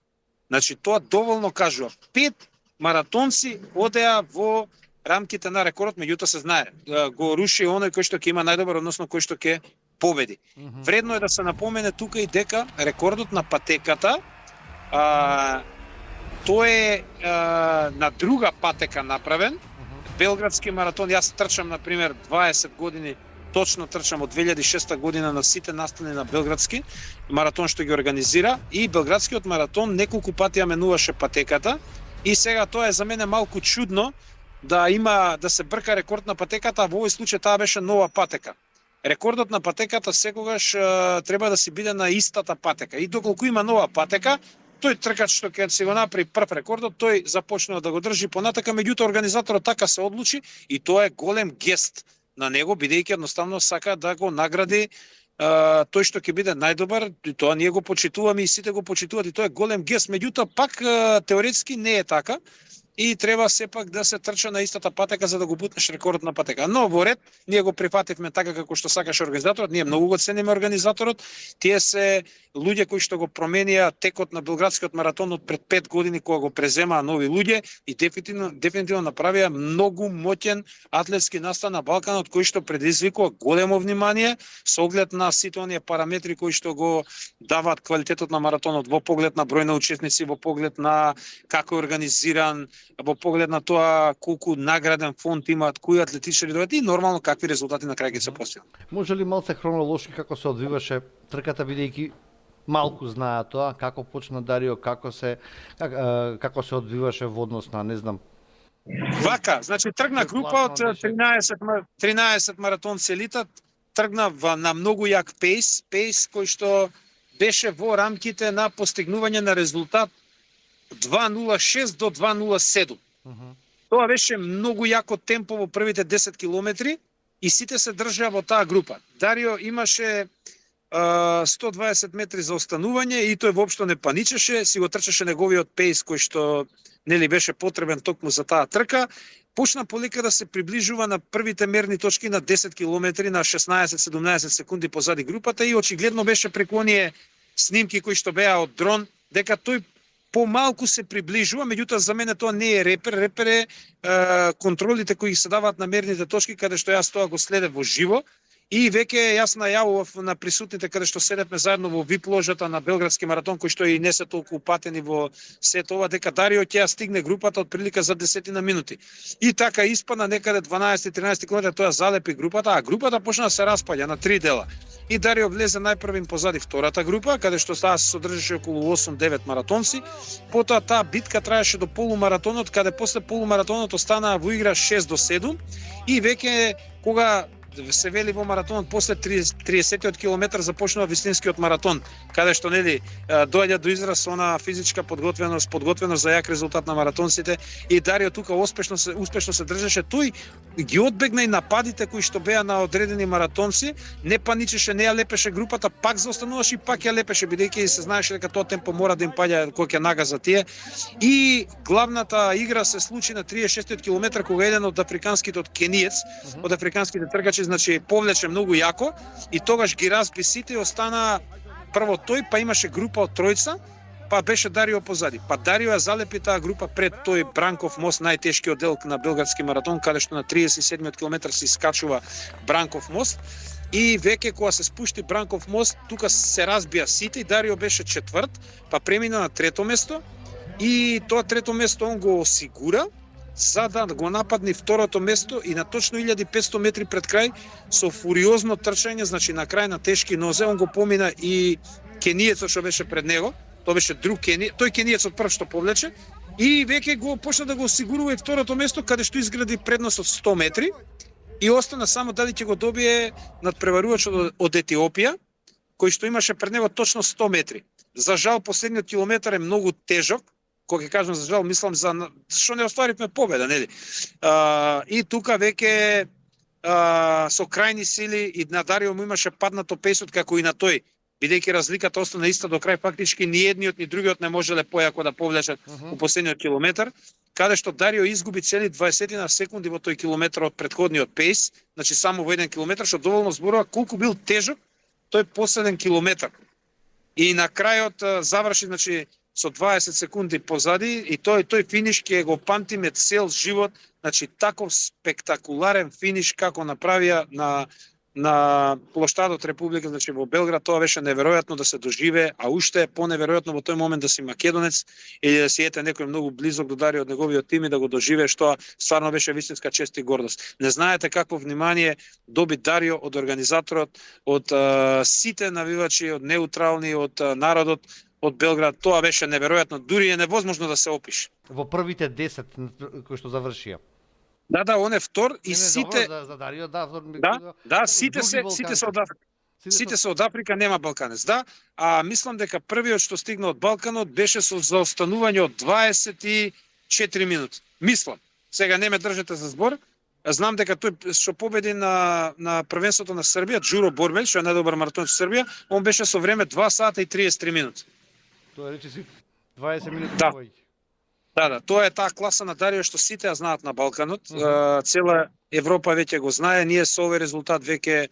Значи тоа доволно кажува 5 маратонци одеа во рамките на рекордот, меѓутоа се знае, го руши оној кој што ќе има најдобар, односно кој што ќе победи. Вредно е да се напомене тука и дека рекордот на патеката тој е на друга патека направен. Белградски маратон, јас трчам например 20 години, точно трчам од 2006 година на сите настани на Белградски маратон што ги организира и Белградскиот маратон неколку пати ја менуваше патеката. И сега тоа е за мене малку чудно да се брка рекорд на патеката, а во овој случај таа беше нова патека. Рекордот на патеката секогаш треба да си биде на истата патека. И доколку има нова патека, тој тркач што ќе си го направи прв рекордот, тој започнува да го држи понатака, меѓутоа организаторот така се одлучи и тоа е голем гест на него, бидејќи едноставно сака да го награди тој што ќе биде најдобар, тоа ние го почитуваме и сите го почитуваат и тоа е голем гест, меѓутоа пак теоретски не е така и треба сепак да се трча на истата патека за да го бутнеш рекордот на патека. Но во ред, ние го прифативме така како што сакаше организаторот, ние многу го цениме организаторот. Тие се луѓе кои што го променија текот на Белградскиот маратон од пред 5 години кога го преземаа нови луѓе и дефинитивно направија многу моќен атлетски настан на Балканот кој што предизвикува големо внимание со оглед на сите оние параметри кои што го даваат квалитетот на маратонот во поглед на број на учесници, во поглед на како е организиран, во поглед на тоа колку награден фонд имаат, кои атлетични редове и нормално какви резултати на крај ќе се постигнат. Може ли малце хронолошки како се одвиваше трката, бидејќи малку знаат тоа, како почна Дарио, како се одвиваше во однос на, не знам. Вака, значи тргна група од 13 маратонци елита, тргна на многу јак пейс кој што беше во рамките на постигнување на резултат 2:06 до 2:07. Тоа беше многу јако темпо во првите 10 километри и сите се држаа во таа група. Дарио имаше 120 метри за останување и тој воопшто не паничеше, си го трчаше неговиот пейс кој што нели беше потребен токму за таа трка. Почна полека да се приближува на првите мерни точки на 10 километри на 16-17 секунди позади групата и очигледно беше преку оние снимки кои што беа од дрон дека тој помалку се приближува, меѓутоа за мене тоа не е репер, репер е контролите кои се даваат на мерните точки каде што јас тоа го следев во живо. И веќе јас најавував на присутните каде што седевме заедно во VIP ложата на Белградски маратон, кои што и не се толку упатени во сето ова, дека Дарио ќе стигне групата од прилика за 10 минути. И така испадна некаде 12-13 км, тоа залепи групата, а групата почна да се распаѓа на 3 дела. И Дарио влезе најпрвин позади втората група, каде што таа се содржеше околу 8-9 маратонци. Потоа таа битка траеше до полумаратонот, каде после полумаратонот останаа во игра 6-7 и веќе кога се вели во маратонот после 30-тиот километар започнува вистинскиот маратон, каде што нели доаѓа до израз она физичка подготвеност за јак резултат на маратонците и Дарио тука успешно се држеше. Тој ги одбегна и нападите кои што беа на одредени маратонци, не паничеше, не ја лепеше групата, пак заостануваше и пак ја лепеше, бидејќи се знаеше дека тоа темпо мора да им паѓа кога ќе нагаза тие. И главната игра се случи на 36-тиот километар кога еден од африканските од африканските тркачи, значи повлече многу јако и тогаш ги разби сите и остана прво тој, па имаше група од тројца, па беше Дарио позади. Па Дарио ја залепи таа група пред тој Бранков мост, најтешкиот дел на Белградски маратон, каде што на 37-тиот километар се искачува Бранков мост. И веќе кога се спушти Бранков мост, тука се разбија сите и Дарио беше четврт, па премина на трето место и тоа трето место он го осигура за да го нападни второто место и на точно 1500 метри пред крај со фуриозно трчање, значи на крај на тешки нозе, он го помина и кенијецот што беше пред него, тоа беше друг кенијец, тој кенијецот прв што повлече и веќе го почна да го осигурува и второто место каде што изгради предност од 100 метри и остана само дали ќе го добие надпреварувачот од Етиопија, кој што имаше пред него точно 100 метри. За жал последниот километар е многу тежок. Кога ќе кажам за жал, мислам за што не остваривме победа, нели? И тука веќе со крајни сили и на Дарио му имаше паднато песот како и на тој, бидејќи разликата остана иста до крај, фактички ни едниот ни другиот не можеле појако да повлечат у последниот километар, каде што Дарио изгуби цели 20 на секунди во тој километар од претходниот пейс, значи само во 1 километар, што доволно зборува колку бил тежок тој последен километар. И на крајот заврши, значи со 20 секунди позади и тој финиш ќе го памтиме цел живот, значи таков спектакуларен финиш како направија на плоштадот Република, значи во Белград, тоа беше неверојатно да се доживее, а уште е поневеројатно во тој момент да си македонец или да си ете некој многу близок до Дарио од неговиот тим и да го доживееш, тоа стварно беше вистинска чест и гордост. Не знаете какво внимание доби Дарио од организаторот, од сите навивачи, од неутрални, од народот, од Белград. Тоа беше неверојатно, дури е невозможно да се опише. Во првите 10 кои што завршија. Да, он е втор и сите за Дарио, да, сите се од Африка. Сите се од Африка, нема балканец, да. А мислам дека првиот што стигна од Балканот беше со заостанување од 24 минути. Мислам. Сега не ме држете за збор. Знам дека тој што победи на првенството на Србија, Джуро Борбел, што е најдобар маратонец во Србија, он беше со време 2 сата и 33 минути. Тоа речи си 20 минути да. повеќе. Да, тоа е таа класа на Дарио што сите ја знаат на Балканот. Цела Европа веќе го знае, ние со овој резултат веќе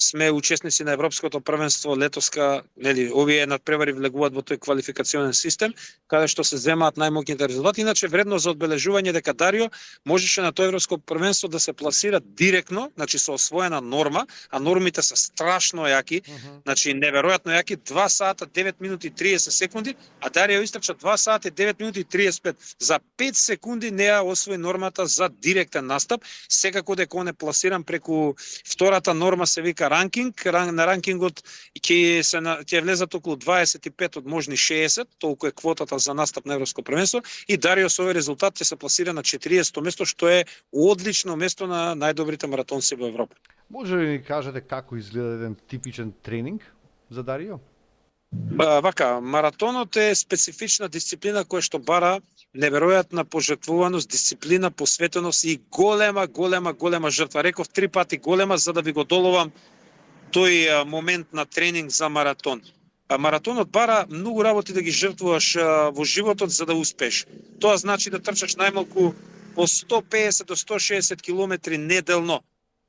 сме учесници на Европското првенство летоска, нели, овие надпревари влегуваат во тој квалификационен систем, каде што се земаат најмоќните резултати. Иначе вредно за одбележување дека Дарио можеше на тоа Европско првенство да се пласира директно, значи со освоена норма, а нормите се страшно јаки, значи неверојатно јаки, 2 сата 9 минути 30 секунди, а Дарио истрча 2 сати 9 минути 35. За 5 секунди не ја освои нормата за директен настап. Секако дека он е пласиран преку втората норма се вика ранкинг, на ранкингот ќе влезат околу 25 од можни 60, толку е квотата за настап на Европско првенство, и Дарио со овој резултат ќе се пласира на 40-то место, што е одлично место на најдобрите маратонци во Европа. Може ли ни кажете како изгледа еден типичен тренинг за Дарио? Вака, маратонот е специфична дисциплина која што бара неверојатна пожртвуваност, дисциплина, посветеност и голема жртва. Реков 3 пати голема за да ви го доловам тој момент на тренинг за маратон. Маратонот бара многу работи да ги жртвуваш во животот за да успееш. Тоа значи да трчаш најмалку по 150 до 160 километри неделно.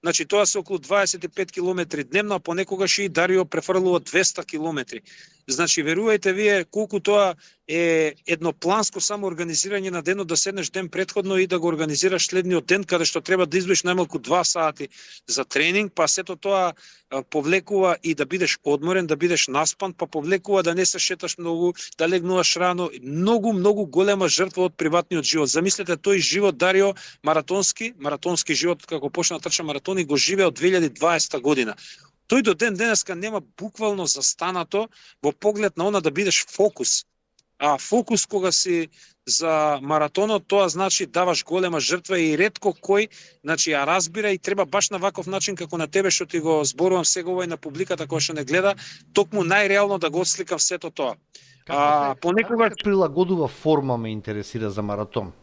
Значи тоа се околу 25 километри дневно, а понекогаш и Дарио префрлува 200 километри. Значи верувајте вие колку тоа е еднопланско само организирање на денот, да седнеш ден претходно и да го организираш следниот ден, каде што треба да издвоиш најмалку 2 сати за тренинг, па сето тоа повлекува и да бидеш одморен, да бидеш наспан, па повлекува да не се шеташ многу, да легнуваш рано, многу голема жртва од приватниот живот. Замислете тој живот Дарио маратонски живот како почна да трча маратони го живее од 2020 година. Тој до ден денеска нема буквално застанато во поглед на она да бидеш фокус. А фокус кога си за маратонот, тоа значи даваш голема жртва и ретко кој, значи ја разбира и треба баш на ваков начин како на тебе што ти го зборувам сега и на публиката која што не гледа, токму најреално да го отсликам сето тоа. Понекогаш како се прилагодува форма ме интересира за маратон.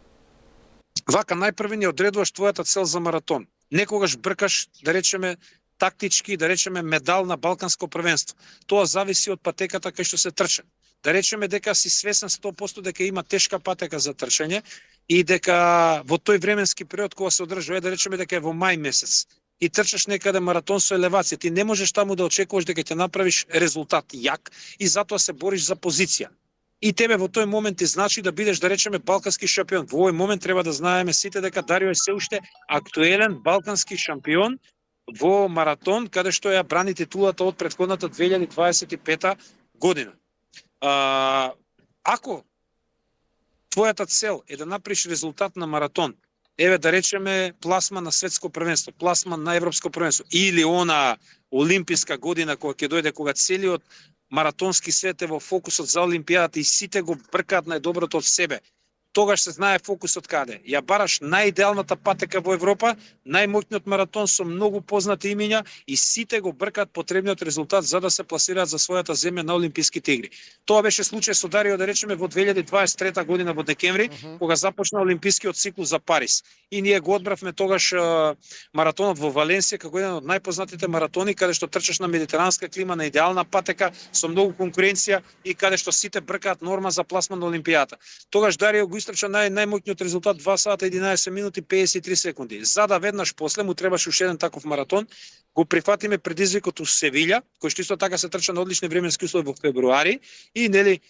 Вака најпрви не одредуваш твојата цел за маратон. Некогаш бркаш, да речеме, тактички, да речеме, медал на Балканско првенство. Тоа зависи од патеката кај што се трча. Да речеме дека си свесен 100% дека има тешка патека за трчање и дека во тој временски период кога се одржува, да речеме дека е во мај месец и трчаш некаде маратон со елевација, ти не можеш таму да очекуваш дека ќе направиш резултат јак и затоа се бориш за позиција. И тебе во тој момент ти значи да бидеш, да речеме, балкански шампион. Во овој момент треба да знаеме сите дека Дарио е се уште актуелен балкански шампион во маратон, каде што ја брани титулата од претходната 2025 година. Ако твојата цел е да направиш резултат на маратон, еве да речеме пласма на светско првенство, пласма на европско првенство или она олимписка година кога ќе дојде, кога целиот маратонски свет е во фокусот за олимпијадата и сите го бркаат најдоброто од себе, тогаш се знае фокусот каде. Ја бараш најидеалната патека во Европа, најмоќниот маратон со многу познати имиња и сите го бркаат потребниот резултат за да се пласираат за својата земја на Олимписките игри. Тоа беше случај со Дарио, да речеме, во 2023 година во декември, кога започна олимпискиот циклус за Париз. И ние го одбравме тогаш маратонот во Валенсија како еден од најпознатите маратони, каде што трчаш на медитеранска клима, на идеална патека, со многу конкуренција и каде што сите бркаат норма за пласма на олимпијата. Тогаш Дарио го истрча најмоќниот резултат 2 сата 11 минути 53 секунди. За да веднаш после му требаше уште еден таков маратон, го прифатиме предизвикот у Севилја, кој што исто така се трча на одлични временски услови во февруари и нели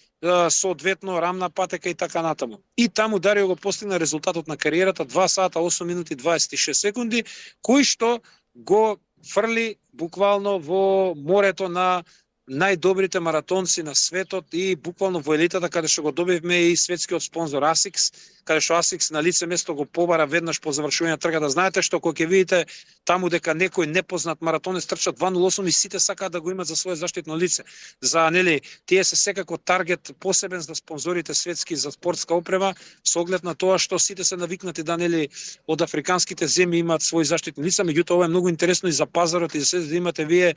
соодветно рамна патека и така натаму. И таму Дарио го постигна резултатот на кариерата 2 сата 8 минути 26 секунди, кој што го фрли буквално во морето на најдобрите маратонци на светот и буквално во елитата, каде што го добивме и светскиот спонзор ASICS, каде што ASICS на лице место го побара веднаш по завршување на трката. Знаете што кога ќе видите таму дека некој непознат маратонец трча 2:08 и сите сакаат да го имат за свое заштитно лице. За нели тие се секако таргет посебен за спонзорите светски за спортска опрема, со оглед на тоа што сите се навикнати да нели од африканските земји имаат свои заштитни лица, меѓутоа ова е многу интересно и за пазарот и за се да имате вие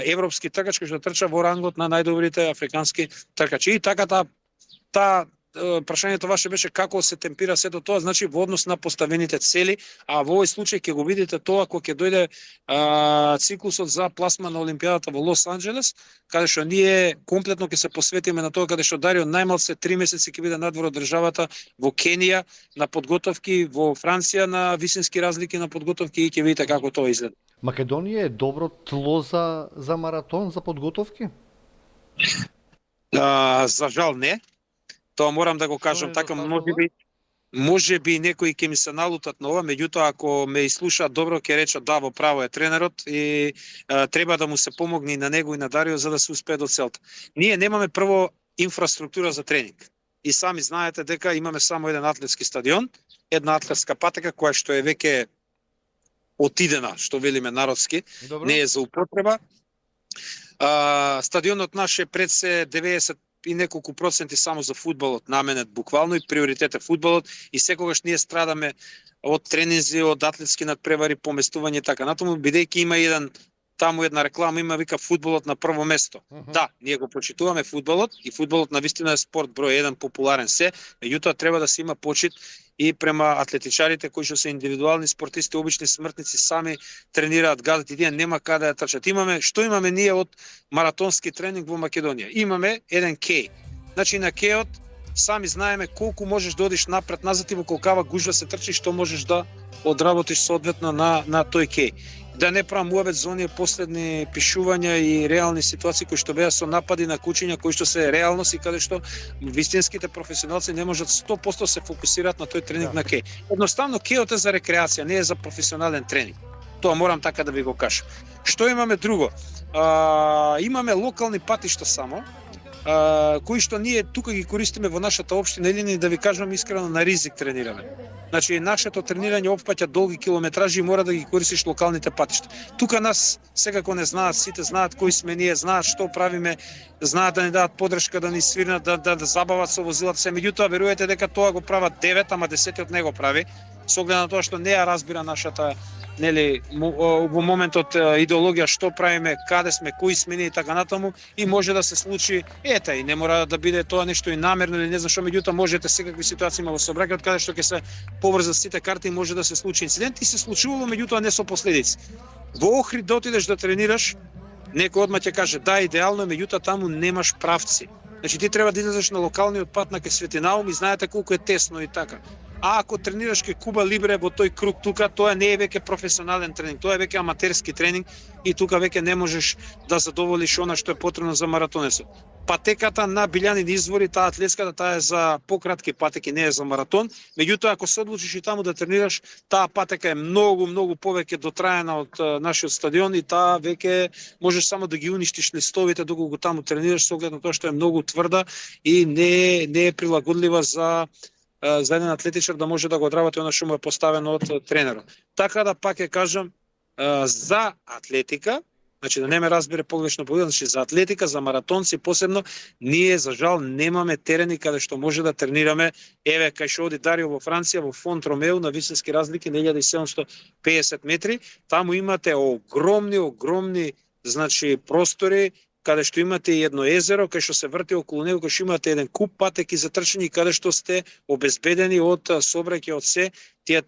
европски тркач кој што трча во рангот на најдобрите африкански тркачи. И така таа прашањето ваше беше како се темпира сето тоа, значи во однос на поставените цели, а во овој случај ќе го видите тоа кога ќе дојде циклусот за пласма на Олимпијадата во Лос Анџелес, каде што ние комплетно ќе се посветиме на тоа, каде што Дарио најмалце 3 месеци ќе биде надвор од државата, во Кенија на подготовки, во Франција на висински разлики на подготовки и ќе видите како тоа изгледа. Македонија е добро тло за маратон, за подготовки? За жал не. Тоа морам да го кажам така, може би некои ќе ми се налутат на ова, меѓутоа ако ме изслушаат добро ќе речат да, во право е тренерот и треба да му се помогне и на него и на Дарио за да се успее до целта. Ние немаме прво инфраструктура за тренинг. И сами знаете дека имаме само еден атлетски стадион, една атлетска патека која што е веќе отидена, што велиме народски, Добро. не е за употреба. Стадионот наш е пред се 90 и неколку проценти само за фудбалот наменет буквално и приоритет е фудбалот и секогаш ние страдаме од тренинзи, од атлетски надпревари, поместување и така натаму, бидејќи има таму една реклама има вика фудбалот на прво место. Да, ние го почитуваме фудбалот и фудбалот навистина е спорт број 1 популарен се, меѓутоа треба да се има почит и према атлетичарите кои што се индивидуални спортисти, обични смртници, сами тренираат, гадат и тие нема каде да трчат. Што имаме ние од маратонски тренинг во Македонија? Имаме еден кеј. Значи на кејот сами знаеме колку можеш да одиш напред, назад и во колкава гужва се трчи, што можеш да одработиш соодветно на тој кеј. Да не правам уабет за оние последни пишувања и реални ситуации кои што беа со напади на кучиња кои што се реалност и каде што вистинските професионалци не можат 100% се фокусираат на тој тренинг на кеј. Едноставно кејот е за рекреација, не е за професионален тренинг. Тоа морам така да ви го кажам. Што имаме друго? Имаме локални патишта само, кои што ние тука ги користиме во нашата општина или да ви кажам искрено на ризик тренираме. Значи нашето тренирање опфаќа долги километражи и мора да ги користиш локалните патишта. Тука нас секако не знаат, сите знаат кои сме ние, знаат што правиме, знаат да ни дадат подршка, да ни свирнат, да забават со возилата се. Меѓутоа верувате дека тоа го прават 9, ама 10 не го прави, со оглед на тоа што не ја разбира нашата во моментот идеологија што правиме, каде сме, кои сме ние и така натаму и може да се случи и не мора да биде тоа нешто и намерно или не знам што, меѓутоа можете секакви ситуации има во сообраќајот каде што ќе се поврзат сите карти и може да се случи инцидент и се случувало, меѓутоа не со последици. Во Охрид да отидеш да тренираш, некој одма ќе каже да, идеално, меѓутоа таму немаш правци. Значи ти треба да излезеш на локалниот пат на кај Свети Наум и знаете колку е тесно и така. А ако тренираш ке Куба Либре во тој круг тука, тоа не е веќе професионален тренинг, тоа е веќе аматерски тренинг и тука веќе не можеш да задоволиш она што е потребно за маратонецот. Патеката на Билјанин извори, таа атлетската, таа е за пократки патеки, не е за маратон. Меѓутоа ако се одлучиш и таму да тренираш, таа патека е многу повеќе дотраена од нашиот стадион и таа веќе можеш само да ги уништиш листовите доколку таму тренираш, со оглед на тоа што е многу тврда и не е прилагодлива за еден атлетичар да може да го одработи она што му е поставено од тренерот. Така да пак ќе кажам, за атлетика, значи да не ме разбере погрешно, значи за атлетика, за маратонци посебно, ние за жал немаме терени каде што може да тренираме. Еве кај што оди Дарио во Франција, во Фонт Ромеу на висински разлики на 1750 метри, таму имате огромни значи простори каде што имате едно езеро, кај што се врти околу него, кај што имате еден куп патеки за трчање, каде што сте обезбедени од сообраќај од се,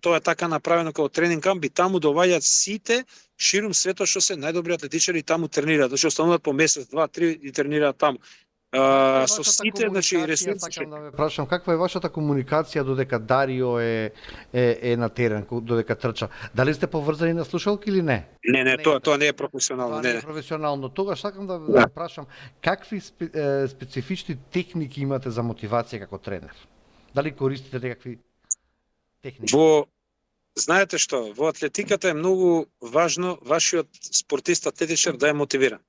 тоа е така направено како тренинг камп и таму доаѓаат сите ширум светот што се најдобри атлетичари и таму тренираат, што остануваат по месец, 2, 3 и тренираат таму. Со сите, значи ресурси. Сакам да ве прашам, каква е вашата комуникација додека Дарио е на терен, додека трча? Дали сте поврзани на слушалки или не? Не, тоа не е професионално, не. Не. Професионално. Тогаш сакам да ве прашам, какви специфични техники имате за мотивација како тренер? Дали користите некакви техники? Знаете што, во атлетиката е многу важно вашиот спортист, атлетичар да е мотивиран.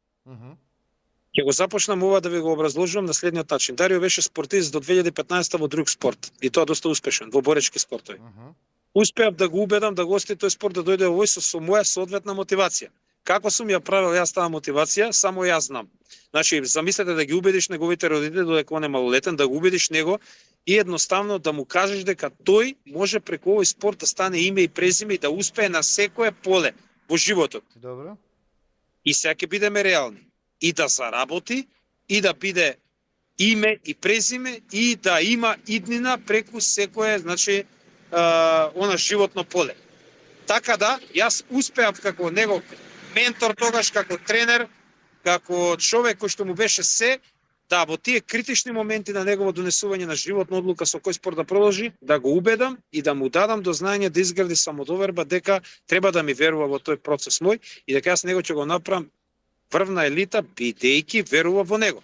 Ќе го започнам ова да ви го образложувам на следниот начин. Дарио беше спортист до 2015 во друг спорт и тоа доста успешен во боречки спортови. Успеав да го убедам да го остави тој спорт да дојде овој со моја соодветна мотивација. Како сум ја правил јас таа мотивација, само јас знам. Значи, замислете да ги убедиш неговите родители додека он е малолетен, да го убедиш него и едноставно да му кажеш дека тој може преку овој спорт да стане име и презиме и да успее на секое поле во животот. Добро. И сега ќе бидеме реални. И да заработи, и да биде име и презиме и да има иднина преку секое, значи, она животно поле. Така да, јас успеав како негов ментор тогаш, како тренер, како човек кој што му беше се, да во тие критични моменти на негово донесување на животна одлука со кој спорт да продолжи, да го убедам и да му дадам до знаење да изгради самодоверба дека треба да ми верува во тој процес мој и дека јас него ќе го направам врвна елита, бидејќи верува во него.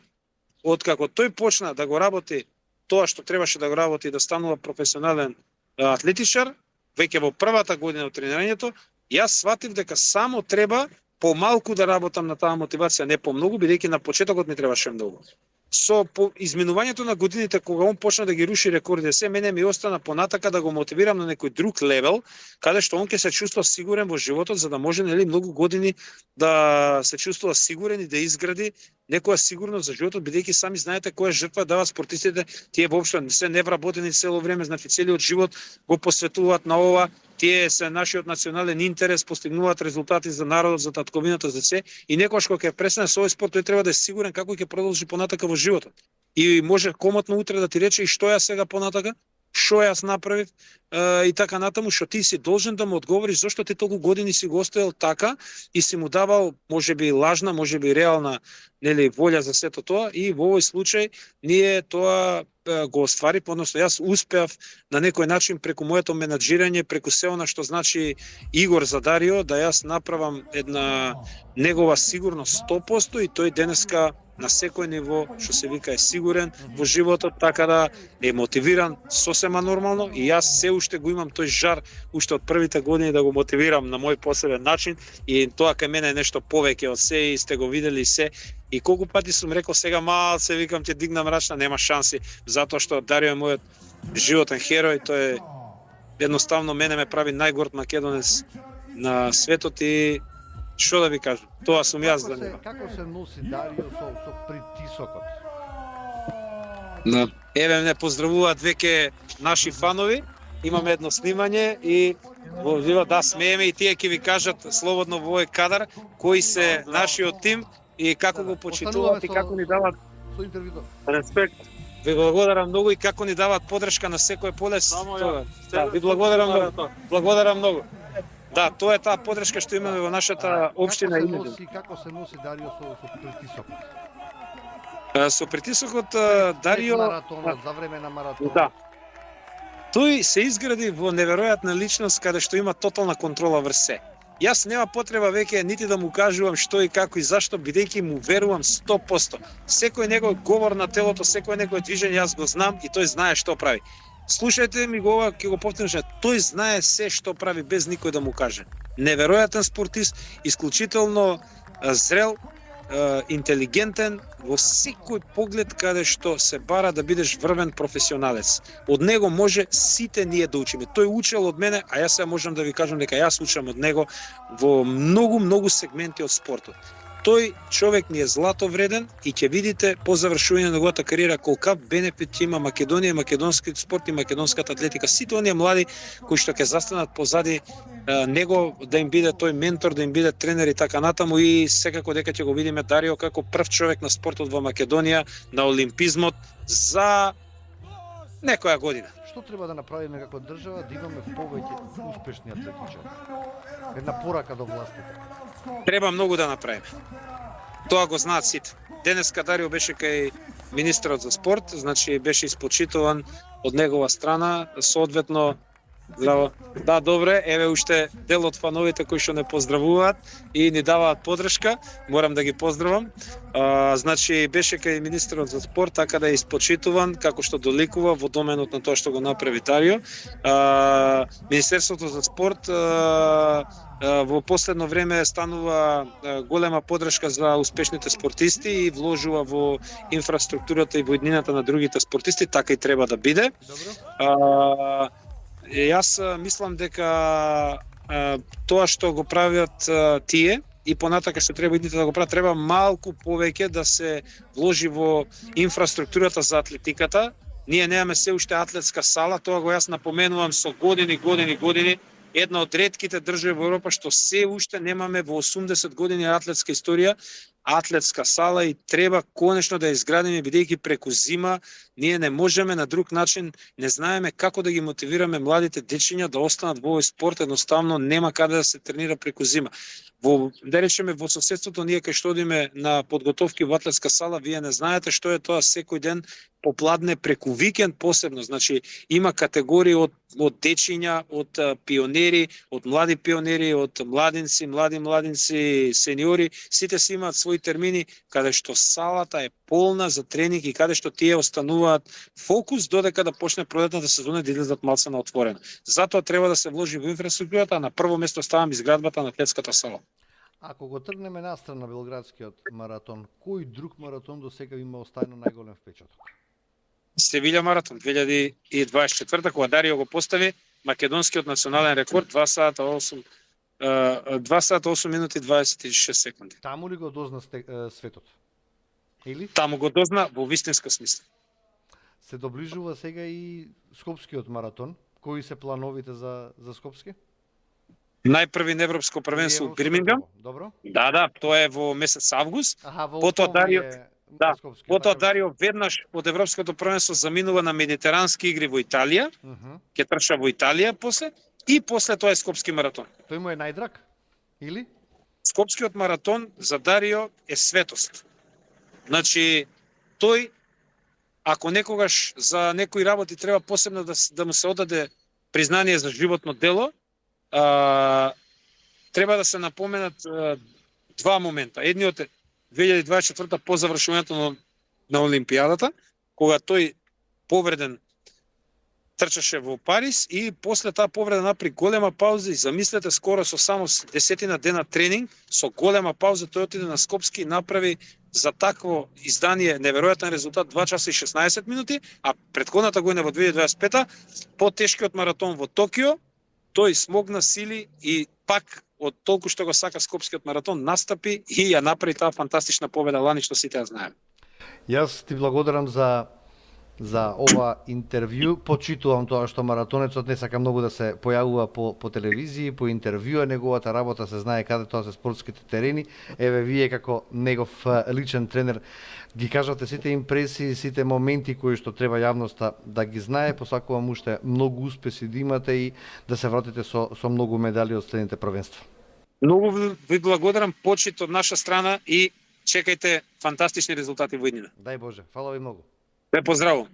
Откако тој почна да го работи тоа што требаше да го работи и да станува професионален атлетичар, веќе во првата година од тренирањето, јас сватив дека само треба помалку да работам на таа мотивација, не помногу, бидејќи на почетокот ми требаше многу. Со изминувањето на годините, кога он почна да ги руши рекорди, се мене ми остана понатака да го мотивирам на некој друг левел, каде што он ќе се чувствува сигурен во животот, за да може многу години да се чувствува сигурен и да изгради некоја сигурност за животот, бидејќи сами знаете која жртва дават спортистите, тие воопшто се невработени цело време, значи целиот живот го посветуваат на ова. Тие се нашиот национален интерес, постигнуваат резултати за народот, за татковината, за се. И некојаш кога ќе престане со овој спорт, тој треба да е сигурен како ќе продолжи понатака во животот. И може комотно утре да ти рече и што ја сега понатака, што јас направив и така натаму, што ти си должен да му одговориш зошто ти толку години си го оставил така и си му давал можеби лажна, можеби реална, нели, волја за сето тоа, и во овој случај ние тоа го оствари, односно јас успеав на некој начин преку моето менаџирање, преку се она што значи Игор за Дарио, да јас направам една негова сигурност 100% и тој денеска на секој ниво, што се вика, е сигурен во животот, така да е мотивиран сосема нормално и јас се уште го имам тој жар уште од првите години да го мотивирам на мој посебен начин и тоа кај мене е нешто повеќе од се и сте го видели се. И колку пати сум рекол сега малце, викам ќе дигнам рачна, нема шанси, затоа што Дарио е мојот животен херој, тој е едноставно мене ме прави најгорд македонец на светот и што да ви кажам, тоа сум јас за него. Како се носи Дарио со притисокот? Еве не поздравуваат веќе наши фанови, имаме едно снимање и во живо да смееме и тие ќе ви кажат слободно во овој кадар кои се нашиот тим и како го почитуваат и како ни даваат со интервјуто. Респект. Ви благодарам многу и како ни даваат подршка на секој поле. Да, ви благодарам многу. Благодарам многу. Да, тоа е таа подршка што имаме во нашата општина. Како се носи Дарио со притисокот? Со притисокот Дарио маратонот, за време на маратонот. Да. Тој се изгради во неверојатна личност каде што има тотална контрола врз се. Јас нема потреба веќе нити да му кажувам што и како и зашто, бидејќи му верувам 100%. Секој негов говор на телото, секој негово движење јас го знам и тој знае што прави. Слушајте ми го ова, ќе го повторам, тој знае се што прави без никој да му каже. Неверојатен спортист, исклучително зрел, интелигентен во секој поглед каде што се бара да бидеш врвен професионалец. Од него може сите ние да учиме. Тој учел од мене, а јас сега можам да ви кажам дека јас учам од него во многу сегменти од спортот. Тој човек ни е злато вреден и ќе видите по завршување на неговата кариера колкав бенефит ќе има Македонија, македонскиот спорт и македонската атлетика. Сите оние млади кои што ќе застанат позади него, да им биде тој ментор, да им биде тренер и така натаму, и секако дека ќе го видиме Дарио како прв човек на спортот во Македонија, на олимпизмот за некоја година. Што треба да направиме како држава да имаме повеќе успешни атлетичари? Една порака до властите. Треба многу да направиме. Тоа го знаат сите. Денеска Дарио беше кај министерот за спорт, значи беше испочитуван од негова страна, соодветно. Здраво. Да, добре, еве уште дел од фановите кои што не поздравуваат и ни даваат подршка, морам да ги поздравам. Значи беше кај министерот за спорт, така да е испочитуван како што доликува во доменот на тоа што го направи Дарио. Министерството за спорт во последно време станува голема подршка за успешните спортисти и вложува во инфраструктурата и во иднината на другите спортисти, така и треба да биде. Јас мислам дека тоа што го прават тие и понатака што треба идните да го прават, треба малку повеќе да се вложи во инфраструктурата за атлетиката. Ние немаме се уште атлетска сала, тоа го јас напоменувам со години. Една од ретките држави во Европа што се уште немаме во 80 години атлетска историја атлетска сала и треба конечно да ја изградиме, бидејќи преку зима ние не можеме на друг начин, не знаеме како да ги мотивираме младите дечиња да останат во овој спорт, едноставно нема каде да се тренира преку зима. Да речеме во соседството ние кај што одиме на подготовки во атлетска сала, вие не знаете што е тоа, секој ден попладне преку викенд посебно, значи има категории од дечиња, од пионери, од млади пионери, од младинци, сениори, сите си имаат своји термини каде што салата е полна за тренинг и каде што тие остануваат фокус додека да почне пролетната сезона да излезат малце на отворено. Затоа треба да се вложи во инфраструктурата, а на прво место ставам изградбата на атлетската сала. Ако го тргнеме настрана Белградскиот маратон, кој друг маратон до сега има оставено најголем впечаток? Севиља маратон 2024 кога Дарио го постави македонскиот национален рекорд 2 сата 8 минути 26 секунди. Таму ли го дозна светот? Или? Таму го дозна во вистинска смисла. Се доближува сега и Скопскиот маратон. Кои се плановите за Скопски? Најпрви на европско првенство во Бирмингам. Добро. Да, тоа е во месец август. Во потоа Дарио, Скопски. потоа Дарио веднаш од европското првенство заминува на медитерански игри во Италија. Ќе трча во Италија и после тоа е Скопски маратон. Тој му е најдраг? Или? Скопскиот маратон за Дарио е светост. Значи, тој, ако некогаш за некои работи треба посебно да му се одаде признание за животно дело, треба да се напоменат два момента. Едниот е 2024 по завршувањето на Олимпијадата, кога тој повреден трчаше во Париз и после таа повреда направи голема пауза и замислете скоро со само 10 дена тренинг, со голема пауза тој отиде на Скопски и направи за такво издание неверојатен резултат 2 часа и 16 минути, а претходната година во 2025 по тешкиот маратон во Токио тој смогна сили и пак од толку што го сака Скопскиот маратон настапи и ја направи таа фантастична победа лани што сите ја знаеме. Јас ти благодарам за ова интервју. Почитувам тоа што маратонецот не сака многу да се појавува по телевизии, по интервјуа, неговата работа се знае каде тоа се спортските терени. Еве вие како негов личен тренер ги кажате сите импресии, сите моменти кои што треба јавноста да ги знае. Посакувам уште многу успеси да имате и да се вратите со многу медали од следните првенства. Многу ви благодарам, почит од наша страна и чекајте фантастични резултати во иднина. Дај Боже, фала ви многу. Ве поздравувам.